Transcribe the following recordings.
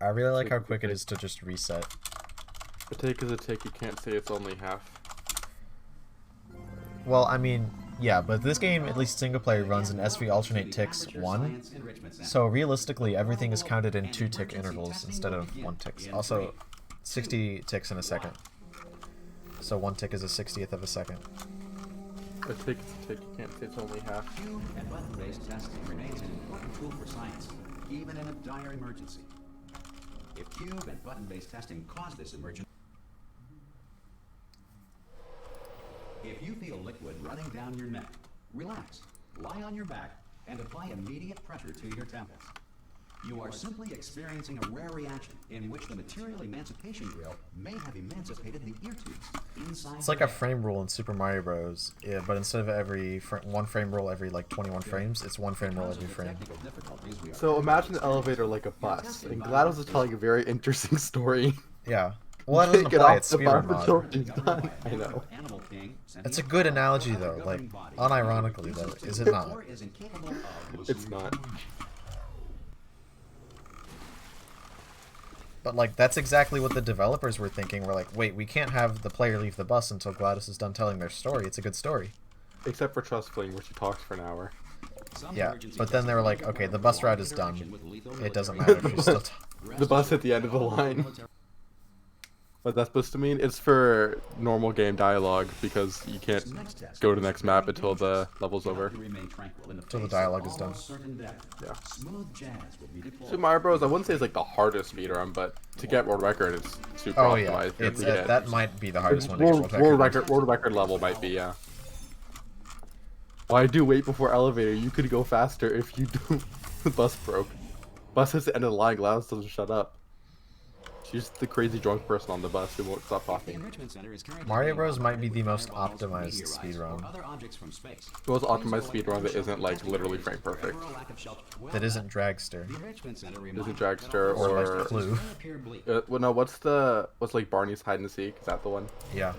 I really like how quick it is to just reset. A take is a take, you can't say it's only half. Well, I mean, yeah, but this game, at least single player, runs an SV alternate ticks 1. So realistically, everything is counted in 2-tick intervals instead of 1 ticks. Also, 60 ticks in a second. So 1 tick is a 60th of a second. A take is a take, you can't say it's only half. Cube and button-based testing remains an important tool for science, even in a dire emergency. If cube and button-based testing cause this emergency, if you feel liquid running down your neck, relax, lie on your back, and apply immediate pressure to your temples. You are simply experiencing a rare reaction in which the material emancipation drill may have emancipated the ear tubes inside. It's like a frame rule in Super Mario Bros. Yeah, but instead of every one frame roll every like 21 frames, it's one frame roll every frame. So imagine the elevator like a bus, and GLaDOS is telling a very interesting story. Yeah. Well, that doesn't apply. It's Speedrun Mod. I know. It's a good analogy though, like unironically though, is it not? It's not. But like that's exactly what the developers were thinking. We're like, wait, we can't have the player leave the bus until GLaDOS is done telling their story. It's a good story. Except for Trust Fling, where she talks for an hour. Yeah, but then they were like, okay, the bus ride is done. It doesn't matter if she's still The bus at the end of the line. What that's supposed to mean? It's for normal game dialogue, because you can't go to the next map until the level's over. Until the dialogue is done. Yeah. Super Mario Bros. I wouldn't say it's like the hardest speedrun, but to get world record, it's super optimized. It's, that might be the hardest one to get world record level might be, yeah. Why do wait before elevator? You could go faster if you do. The bus broke. Bus hits the end of the line, GLaDOS doesn't shut up. She's the crazy drunk person on the bus who won't stop talking. Mario Bros might be the most optimized speedrun. The most optimized speedrun that isn't like literally frame perfect. That isn't Dragster. Isn't Dragster or like Clue. Well, no, what's like Barney's Hide and Seek? Is that the one? Yeah.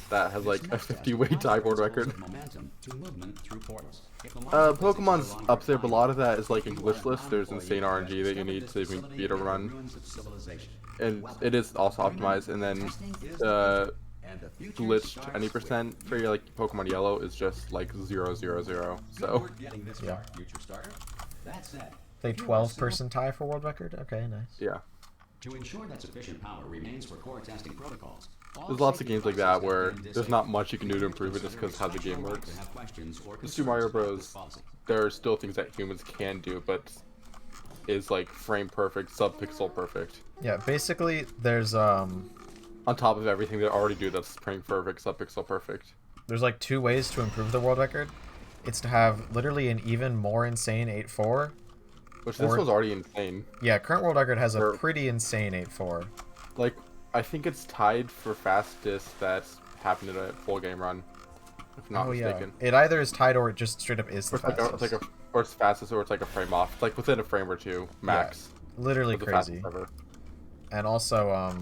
That has like a 50-way time world record. Pokemon's up there, but a lot of that is like in glitchless. There's insane RNG that you need to even beat a run, and it is also optimized. And then glitched any percent for your like Pokemon Yellow is just like 000. So yeah. They 12-person tie for world record. Okay, nice. Yeah. To ensure that sufficient power remains for core testing protocols. There's lots of games like that where there's not much you can do to improve it just because of how the game works. In Super Mario Bros., there are still things that humans can do, but is like frame perfect, sub-pixel perfect. Yeah, basically there's on top of everything they already do that's frame perfect, sub-pixel perfect. There's like 2 ways to improve the world record. It's to have literally an even more insane 8-4. Which this one's already insane. Yeah, current world record has a pretty insane 8-4. Like, I think it's tied for fastest that's happened in a full game run, if not mistaken. Yeah. It either is tied or it just straight up is the fastest. Or it's fastest or it's like a frame off. It's like within a frame or two, max. Yeah, literally crazy. And also,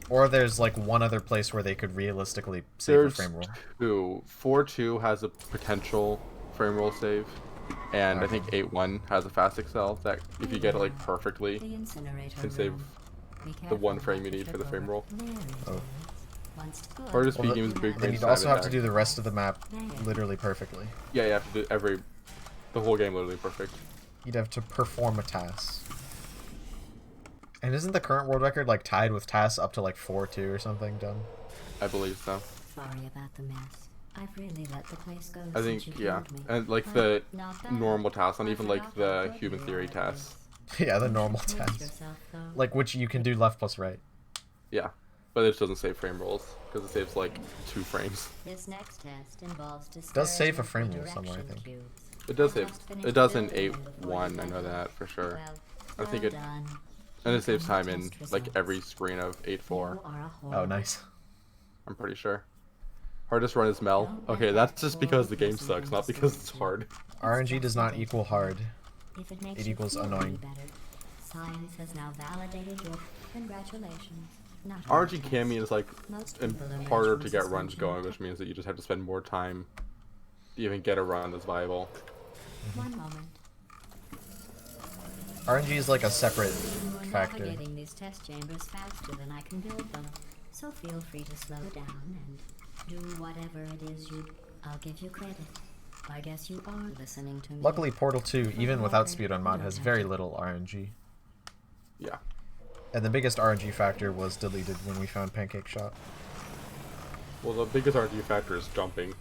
or there's like one other place where they could realistically save a frame roll. 4.2 has a potential frame roll save. And I think 8.1 has a fast excel that if you get it like perfectly, can save the 1 frame you need for the frame roll. Oh. Or just speed games big. Then you'd also have to do the rest of the map literally perfectly. Yeah, you have to do the whole game literally perfect. You'd have to perform a task. And isn't the current world record like tied with tasks up to like 4.2 or something done? I believe so. Sorry about the mess. I've really let the place go. I think, yeah. And like the normal tasks, not even like the human theory tasks. Yeah, the normal tasks. Like which you can do left plus right. Yeah. But it just doesn't save frame rolls, because it saves like 2 frames. This next test involves it does save a frame roll somewhere, I think. It does save. It does in 8.1, I know that for sure. I think it... And it saves time in like every screen of 8.4. Oh, nice. I'm pretty sure. Hardest run is Mel. Okay, that's just because the game sucks, not because it's hard. RNG does not equal hard. It equals annoying. Science has now validated your congratulations. RNG can mean is like harder to get runs going, which means that you just have to spend more time to even get a run that's viable. One moment. RNG is like a separate You're factor. navigating these test chambers faster than I can build them, so feel free to slow down and do whatever it is you. I'll give you credit. I guess you are listening to me. Luckily, Portal 2, even without Speedrun Mod, has very little RNG. Yeah. And the biggest RNG factor was deleted when we found Pancake Shot. Well, the biggest RNG factor is jumping.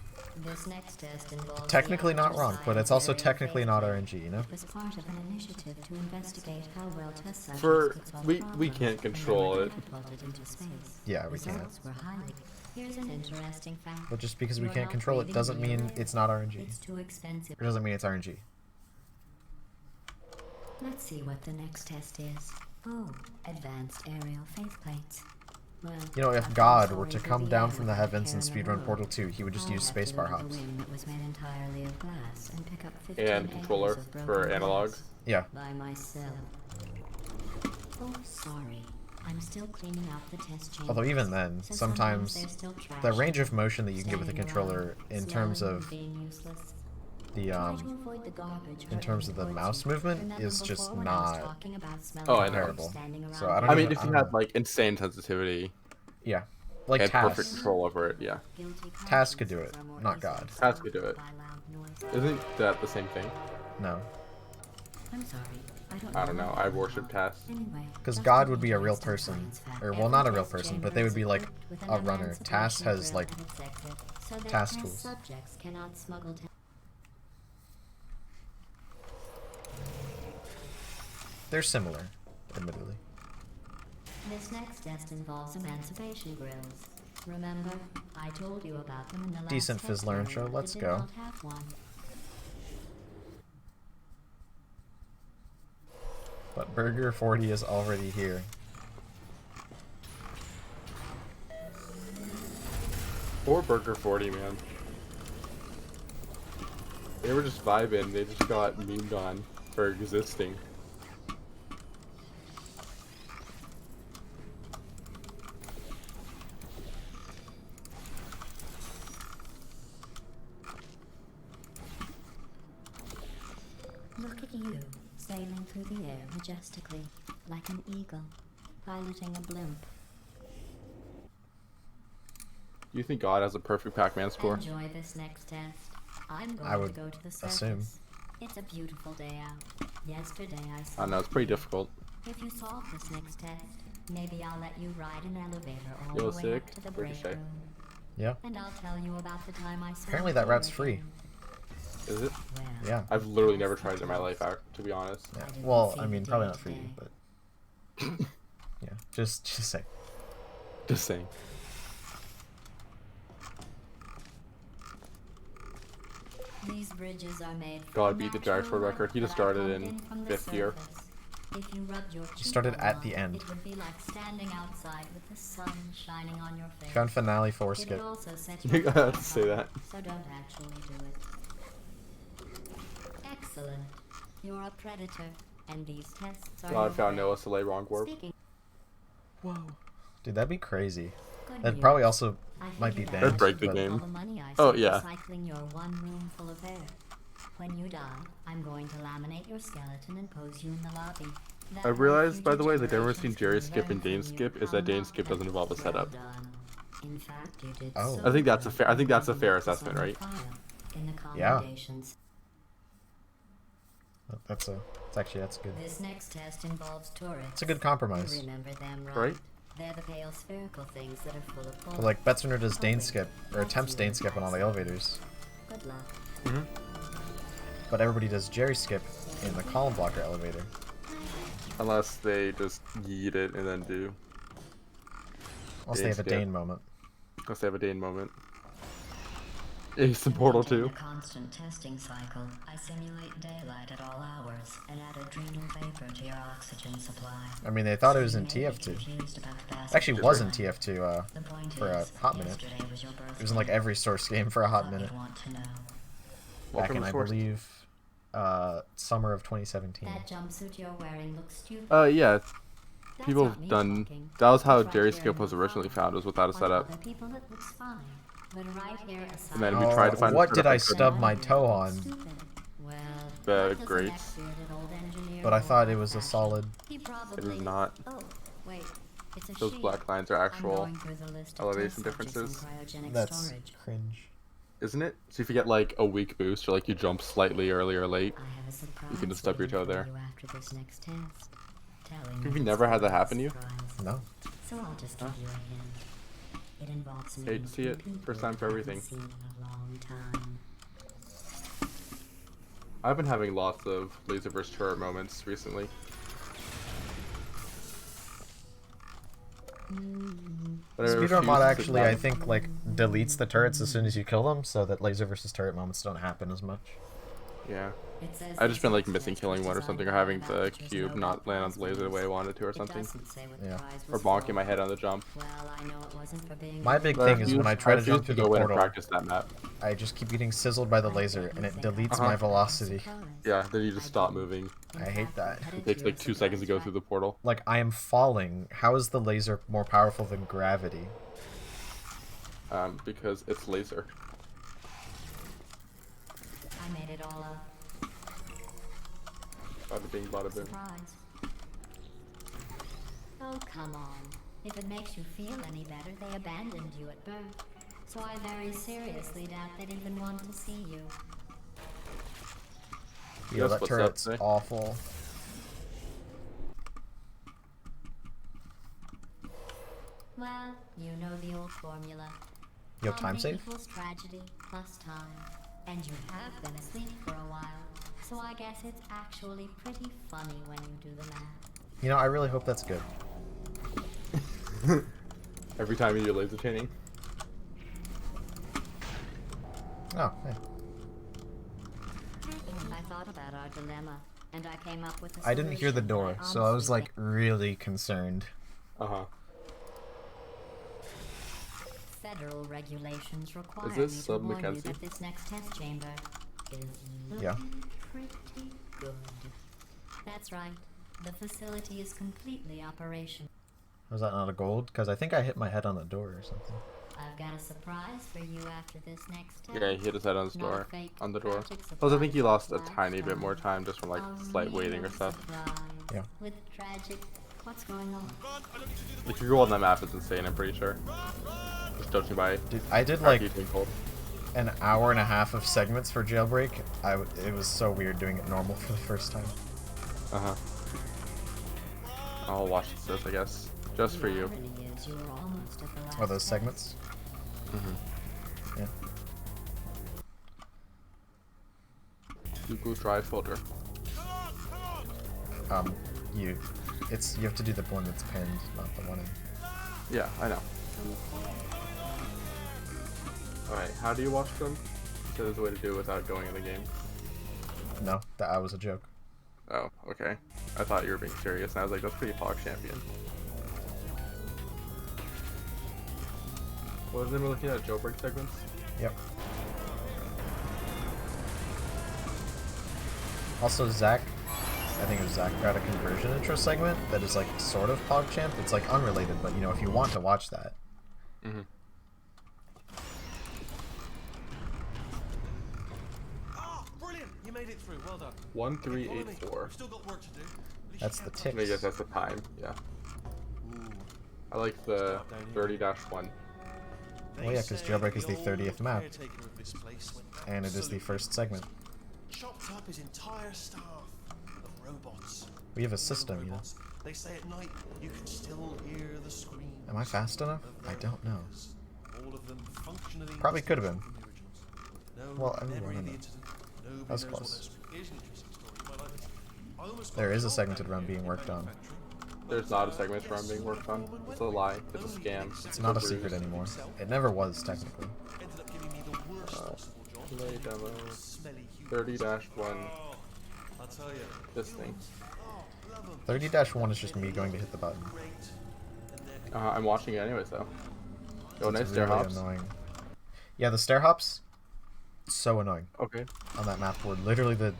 This next test involves Technically the not wrong, but it's also technically not RNG, you know? It was part of an initiative to investigate how well test subjects For could solve we problems can't when they control were it. catapulted into space. Yeah, we can't. Results were highly. Here's an interesting fact. But just because we You're can't not control it breathing doesn't the mean air. it's not RNG. It's too expensive. It doesn't mean it's RNG. Let's see what the next test is. Oh, advanced aerial faith plates. Well, You know, if I've God been were to soaring come through the down air from the without heavens in care in the Speedrun world. Portal 2, he would just I'll use have to spacebar look at the hops. wing that was made entirely of glass and pick up 15 And controller acres of broken for analog. glass Yeah. by myself. Oh, sorry. I'm still cleaning out the test chambers. Although even then, So sometimes there's still trash the range of motion that you can get with a standing controller around, in terms slowing of and being useless. the Try to avoid the garbage in terms of the hurtling mouse towards you. movement Remember is just before when I was not talking about smelling Oh, I know. garbage comparable. standing So around I don't I mean, even- if you had like insane sensitivity yeah, like and perfect Task. control over it, yeah. Guilty Task could do consciences it, are more not easily God. Task could do it. stirred by loud noises. Isn't that the same thing? No, I'm sorry. I don't know. I worship Task. Anyway, because just God an would be a real interesting person, science fact. or well, Every not a real test person, chamber but they would is be like equipped with an a runner. Task emancipation has drill like in its exit, so that task test tools. subjects cannot smuggle they're similar, admittedly. This next test involves emancipation grills. Remember, I told you about them in the last Decent test Fizzler area intro, that let's did go. not have one. But Burger 40 is already here. Or Burger 40, man. They were just vibing. They just got memed on for existing. Look at you, sailing through the air majestically, like an eagle, piloting a blimp. You think God has a perfect Pac-Man score? Enjoy this next test. I'm I going would to go to the surface. assume. It's a beautiful day out. Yesterday I saw. I don't know. It's pretty difficult. If you solve this next test, maybe I'll let you ride an elevator all Yo, the way sick. up to the break Ricochet. room. Yeah. And I'll tell you about the time I saw Apparently you that route's again. free. Is it? Well, Yeah. I've literally never tried it in my life, to be honest. Yeah. I didn't Well, see I the mean, probably day not for you, today. but yeah, just say. Just saying. These bridges are made from God beat the natural Gyrosphere rock record. He just that I started pumped in from the 5th year. surface. If you rubbed your cheek started on at one, the end. It would be like standing outside with the sun shining on your face. Found Finale It 4 would skip. also set You your gotta heart say on that. fire, so don't actually do it. Excellent. You're a predator, and these tests are God your found prey. Noah Soleil wrong warp. Speaking Whoa. Dude, that'd be crazy. good That'd news, probably also I might be figured out banned. That'd break the all game. the money I Oh, saved yeah. recycling your one room full of air. When you die, I'm going to laminate your skeleton and pose you in the lobby. That I way realized, by future the way, the difference generations between Jerry can skip learn and Dane from you skip is how that Dane not skip to doesn't involve a well setup. done. In fact, you did Oh. so I think that's a well fair. I think that's a that fair it's on assessment, the right? file in the Yeah. commendations. That's good. This next test involves turrets. It's a good compromise. Remember them, right? Right? They're the pale spherical things that are full of bullets. But like Betzner does Dane skip, or attempts Dane skip on all the elevators. Good luck. But everybody does Jerry skip in the column blocker elevator. Unless they just yeet it and then do. Unless Dane they have a skip. Dane moment. Unless they have a Dane moment. Ace and Portal Maintain 2. a constant testing cycle. I simulate daylight at all hours and add adrenal vapor to your oxygen supply. I mean, they thought it was So in you may be TF2. confused about the It actually was in fast TF2 The point for a is, hot minute. yesterday was your It was in like every Source game for a hot Thought minute. you'd want to know. Back Welcome in, to I Source. believe, summer of 2017. That jumpsuit you're wearing looks stupid. Yeah. That's People not have me done. talking. That was how It's right Jerry here skip in was my originally file. found, was without a On setup. other people it looks fine, but right here aside And then we tried to find a what setup did I and couldn't. stub my toe on? Stupid. Well, grates. But I thought it was a solid. It is not. Oh, wait. It's a Those she. black lines are I'm actual going through the list of elevation test subjects in differences, cryogenic That's storage. cringe. isn't it? So if you get like a weak boost or like you jump slightly early or late, I have a surprise you can just stub your waiting toe for there. you after this next test. Telling Have you it's never had that gonna be a happen to you? surprise. No. So I'll just give you a hint. It involves Hate to see it. people First time for I haven't everything. seen in a long time. I've been having lots of laser versus turret moments recently. But I Speedrun refuse Mod to actually, sit I down. think, like, deletes the turrets as soon as you kill them, so that laser versus turret moments don't happen as much. Yeah. It says I just been like this missing test killing was one or designed something, or by having the manufacturers cube know not what land on the prize laser the way I wins. wanted to or It something. doesn't say what the Yeah. prize Or was bonking for. my head on the jump. Well, I know it wasn't for being My a big But thing is when I try to jump through the go in and portal, practice that map. I just keep getting sizzled by the laser, and it deletes my velocity. Yeah, then you just stop moving. I hate that. It takes like 2 seconds to go through the portal. Like, I am falling. How is the laser more powerful than gravity? Because it's laser. I made it all up. Bada bing, bada boom. Surprise. Oh, come on. If it makes you feel any better, they abandoned you at birth. So I very seriously doubt they'd even want to see you. Yo, Guess that what's turret's up, eh? awful. Well, you know the old formula. Yo, time Comedy save? equals tragedy plus time. And you have been asleep for a while. So I guess it's actually pretty funny when you do the math. You know, I really hope that's good. Every time you do laser chaining. Oh, hey. I thought about our dilemma, and I came up with a I didn't hear the solution door, that I so I was honestly like really concerned. Uh-huh. Federal regulations require Is this me to Sub warn you Mackenzie? that this next test chamber is Yeah. looking pretty good. That's right. The facility is completely operational. Was that not a gold? Because I think I hit my head on the door or something. I've got a surprise for you after this next test. Yeah, he hit his head on the Not a door. fake On the door. tragic Plus, I think he lost a surprise tiny bit last more time. time just from like A slight waiting or real stuff. surprise Yeah. With tragic. What's going on? Like, your goal on that map is insane, I'm pretty sure. Just judging by Dude, I did how like you think gold. an hour and a half of segments for Jailbreak. It was so weird doing it normal for the first time. Uh-huh. I'll watch this, I guess. Just for you. The irony is you were almost at the last Oh, those test. segments? Mm-hmm. Yeah. Google Drive folder. You have to do the one that's pinned, not the one in. Yeah, I know. Alright, how do you watch them? You said there's a way to do it without going in the game. No, that was a joke. Oh, okay. I thought you were being serious, and I was like, that's pretty Pog Champion. What is it we're looking at? Jailbreak segments? Yep. Also, Zach, I think it was Zach, got a conversion intro segment that is like sort of PogChamp. It's like unrelated, but you know, if you want to watch that. Mm-hmm. Ah, brilliant! You made it through. Well done. 1384. We've still got work to do. At least That's you the can't tick. I guess that's the time, yeah. Ooh. I like the 30-1. Well, yeah, because Jailbreak is the 30th map, Caretaker of this place went and it is the absolutely first segment. chopped up his entire staff of robots. We have a system, you know. Robots. They say at night you can still hear the screams. Am I fast enough? of I their don't know. owners, all of them functionally Probably could have been. from the originals. No Well, I mean, memory I of don't the know. incident. Nobody That was knows close. what their story. Here's an interesting story. You might like this. I almost There got is a job segmented down run here being in worked on. manufacturing. There's not a segment from being worked on. It's a lie. It's a scam. It's not a secret anymore. It never was, technically. Ended up giving me the worst possible job. Play demo. Smelly human. 30-1. Oh, I'll tell you. This thing. Oh, love 'em. 30-1 is just me going to hit the button. Great. And they're I'm watching it anyways, though. Oh, nice It's stair really hops. annoying. Yeah, the stair hops, so annoying Okay. on that map. Were literally the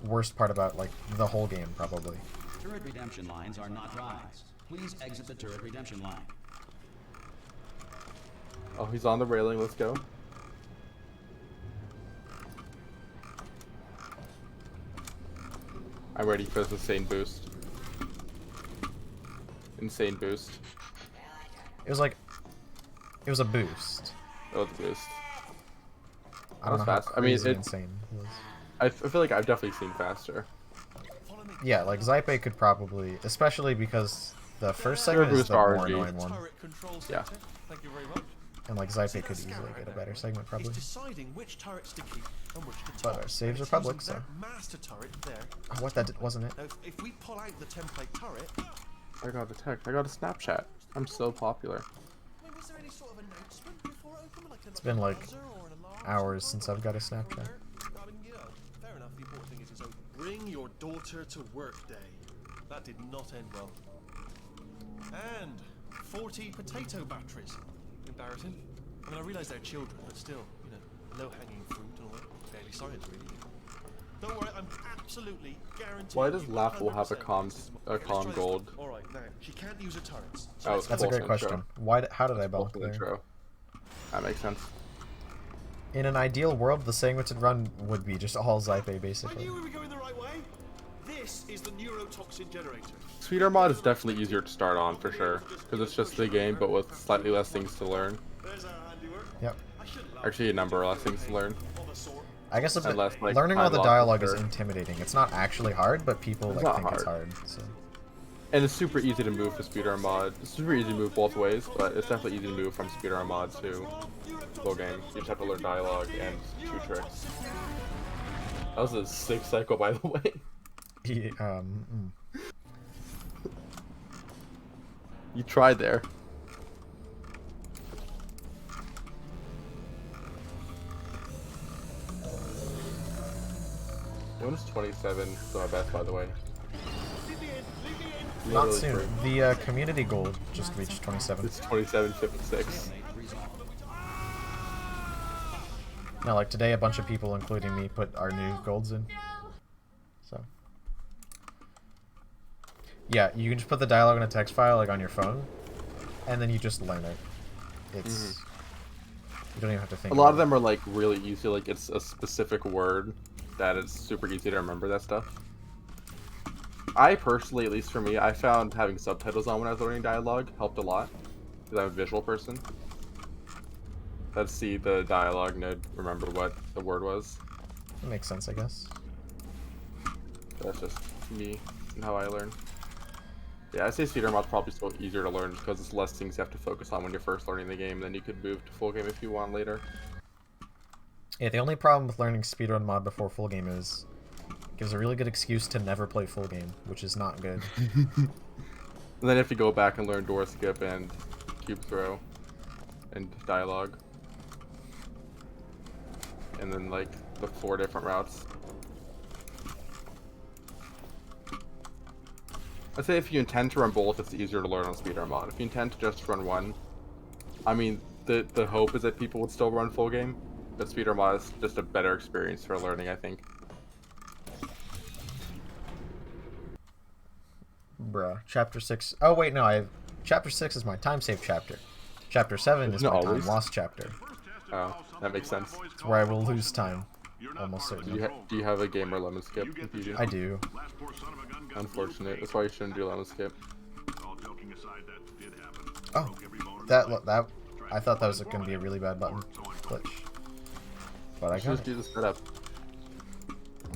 worst part about like the whole game, probably. Turret redemption lines are not rides. Please exit the turret redemption line. Oh, he's on the railing. Let's go. I'm ready for this insane boost. Insane boost. It was like, it was a boost. Oh, the boost. I don't know That was how fast. I mean, crazy it- insane it was. I feel like I've definitely seen faster. Yeah, like Zype could probably, especially because the first Sure, segment is boost the more RNG. annoying one, Turret control Yeah. center. Thank you very much. and like See, Zype that could scanner easily right get a there better segment probably. It's deciding which turrets to keep and which to But top. our saves And are it's public, using so. that master turret there. Oh, what, wasn't it? Now, if we pull out the template turret, I got a text. I got a Snapchat. I'm so popular. I mean, was there any sort of announcement before it opened? Like It's been like buzzer or an alarm hours sometime, since or I've got a or Snapchat. alert? I mean, you know, fair enough. The important thing is it's open. Bring your daughter to work day. That did not end well. And 40 potato batteries. Embarrassing. I mean, I realise they're children, but still, you know, low-hanging fruit and all that. Barely science, really. Don't worry, I'm absolutely guaranteed. Why does you Laughable have a 100% calm, fix this a Let's calm try this gold? one. All right, now she can't use her turrets. Oh, let's That's a False great intro. question. How did I balk False there? intro. That makes sense. In an ideal world, the segmented run would be just all Zype I basically. knew we were going the right way. This is the neurotoxin generator. Speedrun Mod is definitely easier to start on for sure, because it's just the game, but with slightly less things to learn. There's our handiwork. Yep. I shouldn't laugh. Actually, a number of less things to learn. Of a sort. I guess a bit, Unless, like, learning all time the lock dialogue is occur. intimidating. It's not actually hard, but people It's like not think it's hard. hard. So And it's super easy to move for Speedrun Mod. It's super easy to move both ways, but it's definitely easy to move from Speedrun Mod to full game. You just have to learn dialogue and 2 tricks. That was a sick cycle, by the way. You tried there. When is 27? So my best, by the way. not Literally soon. free. The community goal just reached 27. It's 27.56. No, like today, a bunch of people, including me, put our new golds in. So yeah, you can just put the dialogue in a text file, like on your phone, and then you just learn it. It's you don't even have to think. A lot about of it. them are like really easy, like it's a specific word that it's super easy to remember that stuff. I personally, at least for me, I found having subtitles on when I was learning dialogue helped a lot, because I'm a visual person. Let's see the dialogue and I'd remember what the word was. That makes sense, I guess. That's just me and how I learn. Yeah, I say Speedrun Mod's probably still easier to learn just because it's less things you have to focus on when you're first learning the game, and then you could move to full game if you want later. Yeah, the only problem with learning speedrun mod before full game is it gives a really good excuse to never play full game, which is not good. And then if you go back and learn door skip and cube throw and dialogue. And then like the 4 different routes. I'd say if you intend to run both, it's easier to learn on Speedrun Mod. If you intend to just run one, I mean, the hope is that people would still run full game, but Speedrun Mod is just a better experience for learning, I think. Bruh. Chapter 6. Oh, wait, no, Chapter 6 is my time save chapter. Chapter 7 is Isn't it my always? time lost chapter. Oh, that makes sense. It's where I will lose time. Almost certainly. Do you have a gamer lemon skip? If you do. I do. Unfortunate. That's why you shouldn't do lemon skip. Oh, that I thought that was going to be a really bad button glitch. But I You should got just it. do the setup.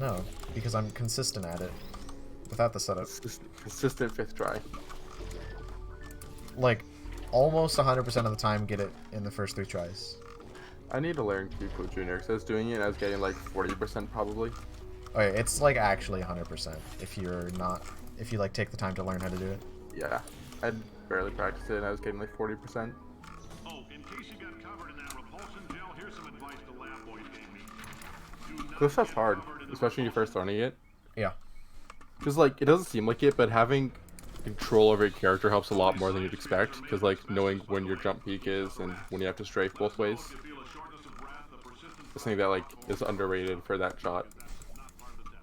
No, because I'm consistent at it. Without the setup. Consistent 5th try. Like, almost 100% of the time get it in the first 3 tries. I need to learn Cuckoo Junior because I was doing it and I was getting like 40% probably. Okay, it's like actually 100% if you like take the time to learn how to do it. Yeah, I'd barely practiced it and I was getting like 40%. Oh, in case you got covered in that repulsion gel, here's some advice the lab boys gave me. Do not This stuff's get hard, covered in the especially when you're first learning it. Yeah. Because like, it doesn't seem like it, but having control over your character helps a lot more than you'd expect. Because like, knowing when your jump peak is and when you have to strafe both ways. If you feel a shortness of breath, the persistent It's something that like is underrated for that shot. not part of the test.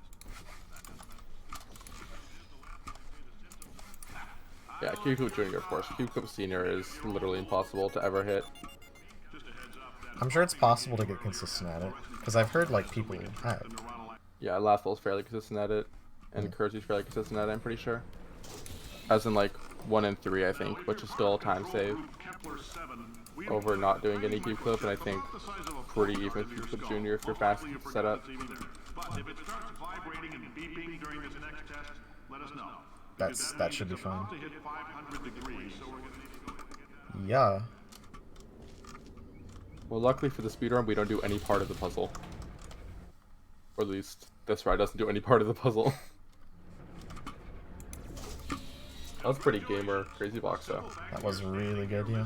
Yeah, Cuckoo Junior of course. Cuckoo Senior is literally impossible to ever hit. I'm sure it's possible to get consistent at it. Because I've heard, like, people have. Yeah, Laughable is fairly consistent at it. and Kersey's fairly consistent at it, I'm pretty sure. As in like 1 and 3, I think, which is still a time save over not doing any cube clip, and I think pretty even cube clip junior if you're fast setup. That should be fine. Yeah. Well, luckily for the speedrun, we don't do any part of the puzzle. Or at least this ride doesn't do any part of the puzzle. That was pretty gamer crazy box though. That was really good, yeah.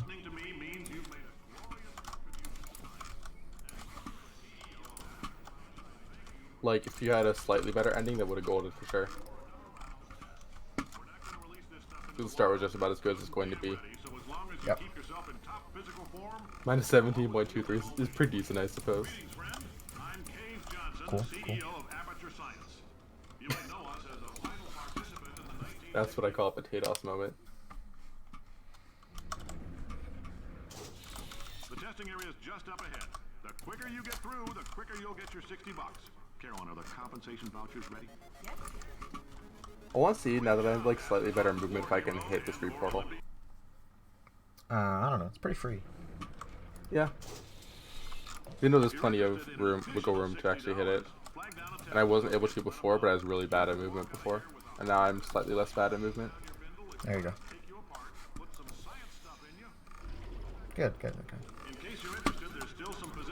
Like, if you had a slightly better ending, that would have golded for sure. The start was just about as good as it's going to be. Yep. Minus 17.23 is pretty decent, I suppose. Cool. That's what I call a potatoes moment. The testing area is just up ahead. The quicker you get through, the quicker you'll get your $60. Carolyn, are the compensation vouchers ready? I want to see, now that I have like slightly better movement, if I can hit the street portal. I don't know. It's pretty free. Yeah. You know, there's plenty of wiggle room to actually hit it. And I wasn't able to before, but I was really bad at movement before. And now I'm slightly less bad at movement. There you go. Good. Okay.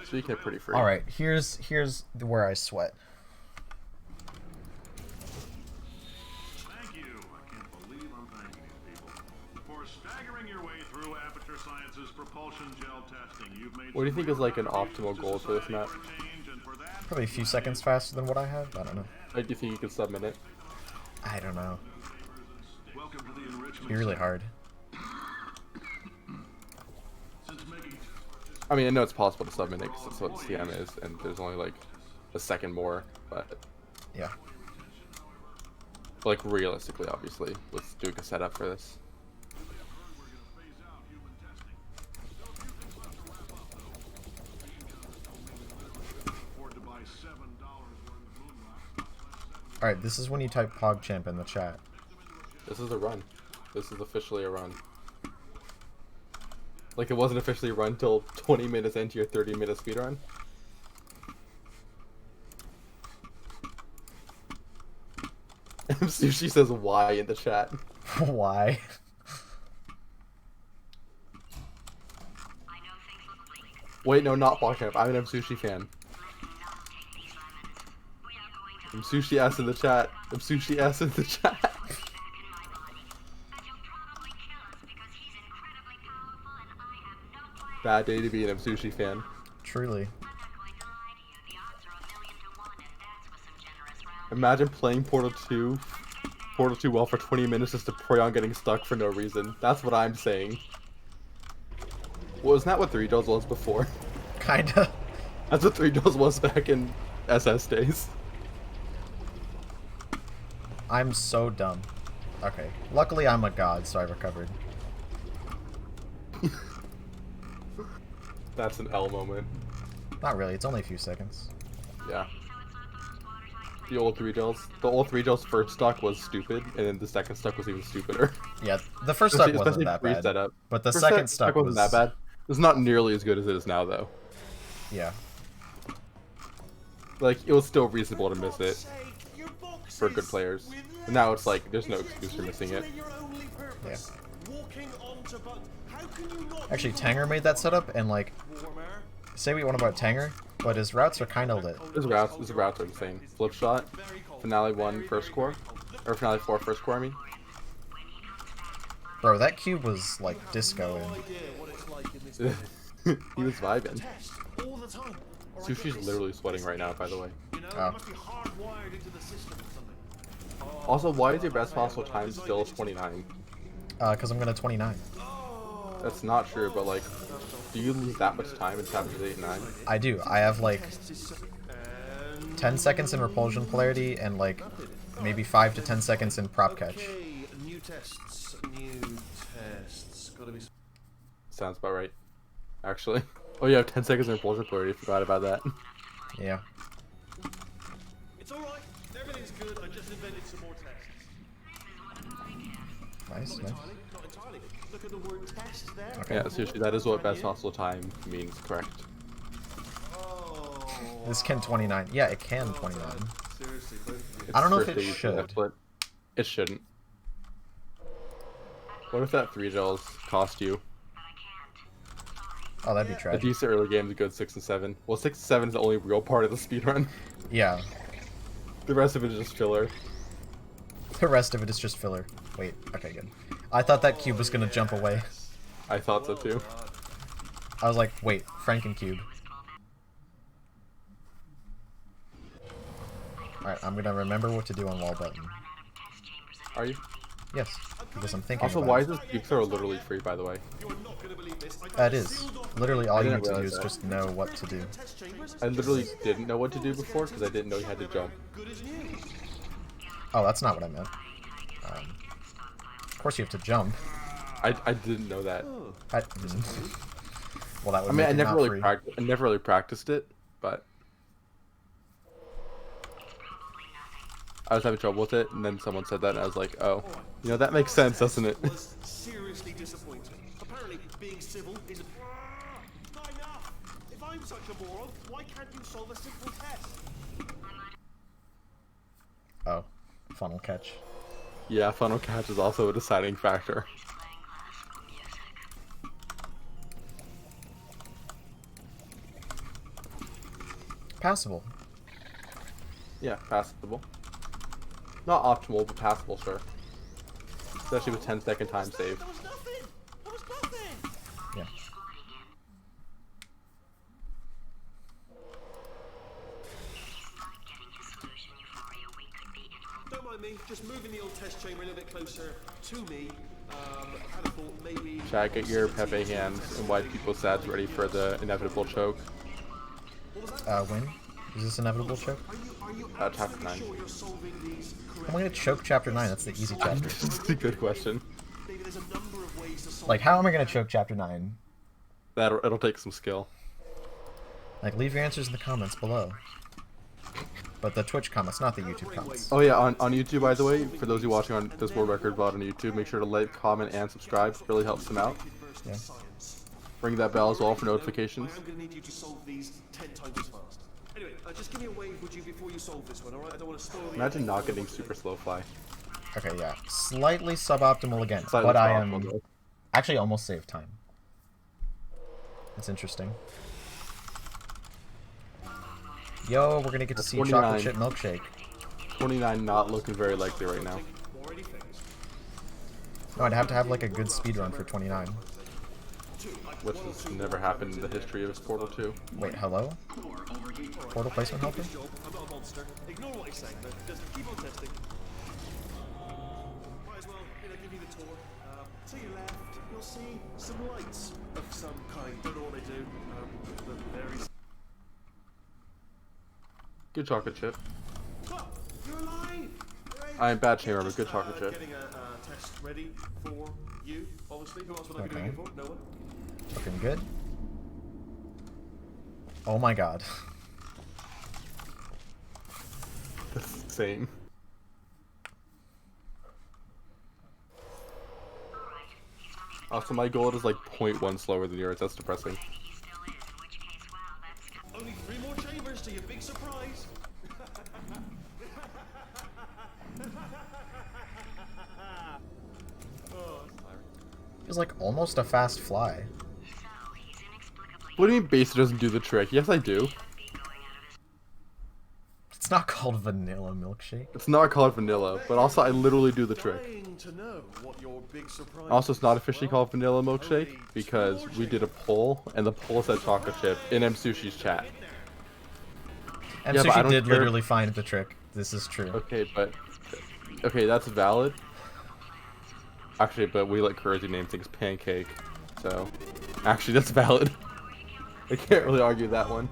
So you get pretty free. All right. Here's where I sweat. Thank you. I can't believe I'm thanking these people. For staggering your way through Aperture Science's propulsion gel testing, you've made. What do you think is like an optimal goal for this map? Probably a few seconds faster than what I have. I don't know. Like, do you think you could submit it? I don't know. It'd be really hard. I mean, I know it's possible to submit it because that's what CM is, and there's only like a second more, but Yeah. like realistically, obviously, let's do a setup for this. All right. This is when you type PogChamp in the chat. This is a run. This is officially a run. Like, it wasn't officially a run till 20 minutes into your 30-minute speedrun. Sushi says why in the chat. Why? Wait, no, not PogChamp. I'm an Sushi fan. I'm Sushi S in the chat. I'm Sushi S in the chat. Bad day to be an Sushi fan. Truly. Imagine playing Portal 2 well for 20 minutes just to pray on getting stuck for no reason. That's what I'm saying. Well, isn't that what 3 Does was before? Kinda. That's what 3 Does was back in SS days. I'm so dumb. Okay. Luckily, I'm a god, so I recovered. That's an L moment. Not really. It's only a few seconds. Yeah. The old 3 Does. The old 3 Does first stock was stupid, and then the second stock was even stupider. Yeah, the first stuck wasn't Especially that bad. pre-setup. But the First second stuck wasn't that bad. It's not nearly as good as it is now, though. Yeah. Like, it was still reasonable to miss it for good players. But now it's like, there's no excuse for missing it. Yeah. Actually, Tanger made that setup, and like, say what you want about Tanger, but his routes are kind of lit. His routes are insane. Flip shot, Finale 1 first core, or Finale 4 first core, I mean. Bro, that cube was like discoing. He was vibing. Sushi's literally sweating right now, by the way. Oh. Also, why is your best possible time still 29? Because I'm gonna 29. That's not true, but like, do you lose that much time in chapters 8 and 9? I do. I have like 10 seconds in repulsion polarity and like maybe 5 to 10 seconds in prop catch. Okay, new tests. Gotta be. Sounds about right. Actually. Oh, you have 10 seconds in repulsion polarity. Forgot about that. Yeah. It's alright. Everything's good. I just invented some more tests. Nice, nice. Not entirely. Look at the word test there. Okay. Yeah, seriously, that is what best possible time means, correct? Oh. This can 29. Yeah, it can 29. Seriously, both of you. I don't know if First it day you should. that's what- It shouldn't. What if that 3 gels cost you? Oh, that'd be A tragic. decent early game is a good 6 and 7. Well, 6 and 7 is the only real part of the speedrun. Yeah. The rest of it is just filler. The rest of it is just filler. Wait, okay, good. I thought that cube was gonna jump away. I thought so too. I was like, wait, Frankencube. Alright, I'm gonna remember what to do on wall button. Are you? Yes, because I'm thinking Also, about why it. is this cube throw literally free, by the way? That is. Literally all you didn't need to do realize is that. just know what to do. I literally didn't know what to do before because I didn't know you had to jump. Oh, that's not what I meant. Of course you have to jump. I didn't know that. Well, that would I mean, make I it never not really free. I never really practiced it, but I was having trouble with it, and then someone said that, and I was like, oh, you know, that makes sense, doesn't it? Was seriously disappointing. Apparently, being civil isn't. Not enough. If I'm such a moron, why can't you solve a simple test? Oh, funnel catch. Yeah, funnel catch is also a deciding factor. Passable. Yeah, passable. Not optimal, but passable, sure. Especially with 10-second time save. That was nothing. That was nothing. Yeah. Don't mind me. Just moving the old test chamber a little bit closer to me. I had a thought maybe. Chad, get your Pepe hands and white people sads ready for the inevitable choke. When? Is this inevitable choke? Chapter 9. Sure you're solving these I'm gonna choke chapter 9, that's the easy chapter. That's a good question. Maybe there's a number of ways to solve. Like, how am I gonna choke chapter 9? It'll take some skill. Like, leave your answers in the comments below. But the Twitch comments, not the YouTube comments. Oh yeah, on YouTube, by the way, for those of you watching on this world record VOD on YouTube, make sure to like, comment, and subscribe. It really helps them out. Yeah. Ring that bell as well for notifications. I am going to need you to solve these 10 times as fast. Anyway, just give me a wave, would you, before you solve this one, alright? I don't want to spoil the Imagine ending. not getting super slow fly. Okay, yeah. Slightly suboptimal again, Slightly but I suboptimal, am though. actually almost saved time. That's interesting. Yo, we're gonna get to see 29. chocolate chip milkshake. 29 not looking very likely right now. No, I'd have to have like a good speed run for 29. Which has never happened in the history of Portal 2. Wait, hello? Portal placement helper? I'm not a monster. Ignore what he's saying, but just keep on testing. Might as well, give you the tour. To your left, you'll see some lights of some kind. Don't know what they do. But very. Good chocolate chip. Oh, you're alive! Great. I am bad chamber, but good chocolate chip. Getting a test ready for you, obviously. Who else would I be doing Okay. it for? No one. Looking good. Oh my god. That's insane. Also, my goal is like 0.1 slower than yours. That's depressing. Only 3 more chambers to your big surprise. Feels like almost a fast fly. What do you mean Basic doesn't do the trick? Yes, I do. It's not called vanilla milkshake. It's not called vanilla, but also I literally do the trick. Dying to know what your big surprise Also, it's not is. officially Well, called vanilla milkshake because we did a poll, and the poll said chocolate chip in M Sushi's chat. And Yeah, but I Sushi don't did care. literally find the trick. This is true. Okay, that's valid. Actually, but we let Crazy name things pancake, so actually that's valid. I can't really argue that one.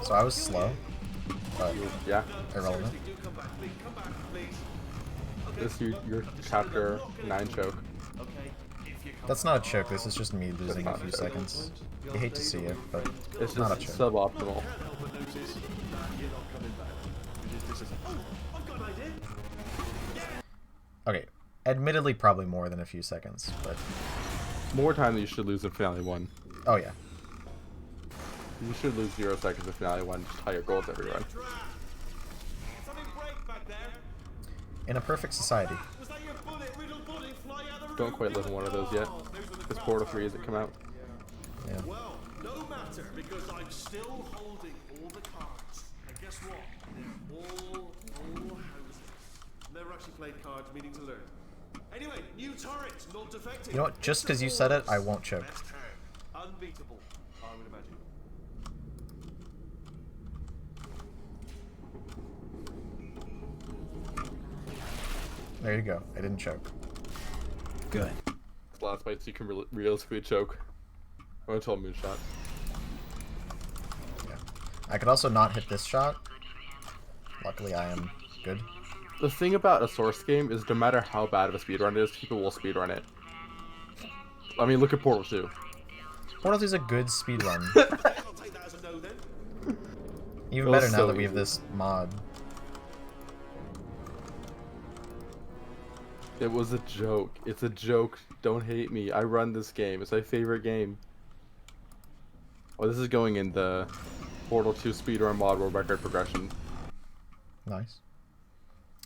So I was slow, but Yeah, irrelevant. do come back, please. Come back, please. this is your chapter 9 choke. Okay, if you come That's not a choke, this is just me losing a not few a choke. seconds. You hate to see it, but It's not a just choke. suboptimal. help but notice that you're not coming back. Which is disappointing. Oh, I've got Admittedly, probably more than a few seconds, but... More time than you should lose in Finale 1. Oh, yeah. You should lose 0 seconds in Finale 1, just higher goals every run. Something break back there. In a perfect society. Was that your bullet, riddle bullet fly out the Don't roof? quite live in one of those yet. This Portal 3 hasn't come out. Yeah. Well, no matter, because I'm still holding all the cards. And guess what? They're all houses. Never actually played cards, meaning to learn. Anyway, new turret, not defective. You know what? Just because you said it, I won't choke. Best card. Unbeatable, I would imagine. There you go. I didn't choke. Good. Last fights you can realistically choke. I went to a moonshot. Yeah. I could also not hit this shot. Luckily, I am good. The thing about a Source game is no matter how bad of a speedrun it is, people will speedrun it. I mean, look at Portal 2. Portal 2 is a good speedrun. I'll take that as a no then. Even It was better now so that we have easy. this mod. It was a joke. It's a joke. Don't hate me. I run this game. It's my favorite game. Oh, this is going in the Portal 2 Speedrun Mod World Record progression. Nice.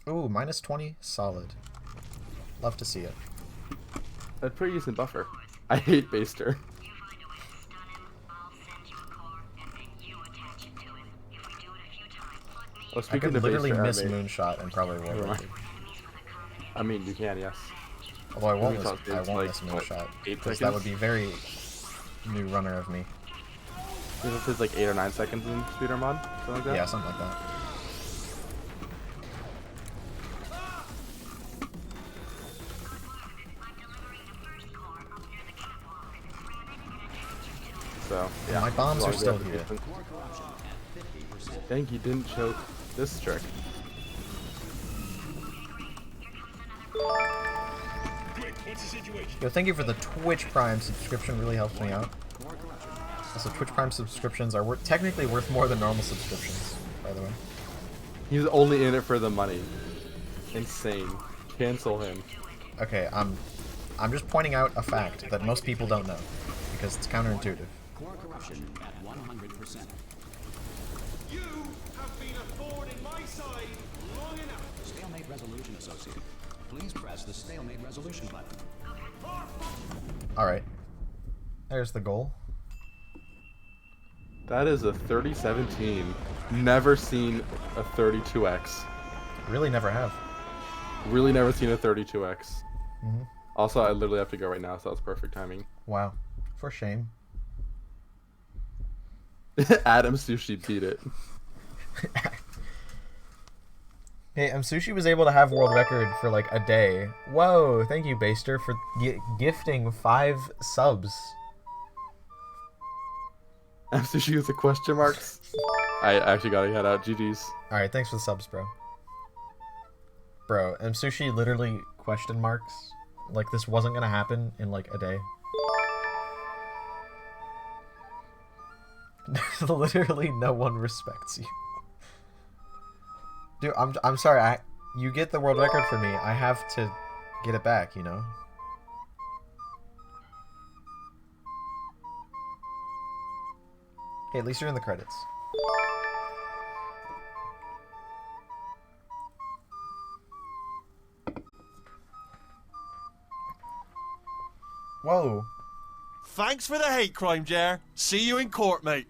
Ooh, minus 20? Solid. Love to see it. A pretty decent buffer. I hate Baster. Oh, I speaking could of literally Baster miss anime, Moonshot and probably world Never mind. record. I mean, you can, yes. Although I won't Moonshot's miss, I it's won't like, miss what, Moonshot. 8 Because that would seconds? be very new runner of me. If it's like 8 or 9 seconds in Speedrun Mod, something like that. Yeah, something like that. So, And yeah. my bombs as long are as still you have here. the decent- Thank you didn't choke this trick. Yo, thank you for the Twitch Prime subscription, really helps me out. Also, Twitch Prime subscriptions are technically worth more than normal subscriptions, by the way. He's only in it for the money. Insane. Cancel him. Okay, I'm just pointing out a fact that most people don't know, because it's counterintuitive. Core corruption at 100%. You have been a thorn in my side long enough. Stalemate resolution associated. Please press the stalemate resolution button. Alright. There's the goal. That is a 3017. Never seen a 32x. Really never have. Really never seen a 32x. Mhm. Also, I literally have to go right now, so that's perfect timing. Wow. For shame. Adam Sushi beat it. Hey, Sushi was able to have world record for like a day. Whoa, thank you, Baster, for gifting 5 subs. Adam Sushi with the question marks. I actually gotta head out. GG's. Alright, thanks for the subs, bro. Bro, Sushi literally question marks. Like this wasn't gonna happen in like a day. Literally no one respects you. Dude, I'm sorry, you get the world record for me. I have to get it back, you know? Hey, at least you're in the credits. Whoa. Thanks for the hate crime, Jer. See you in court, mate.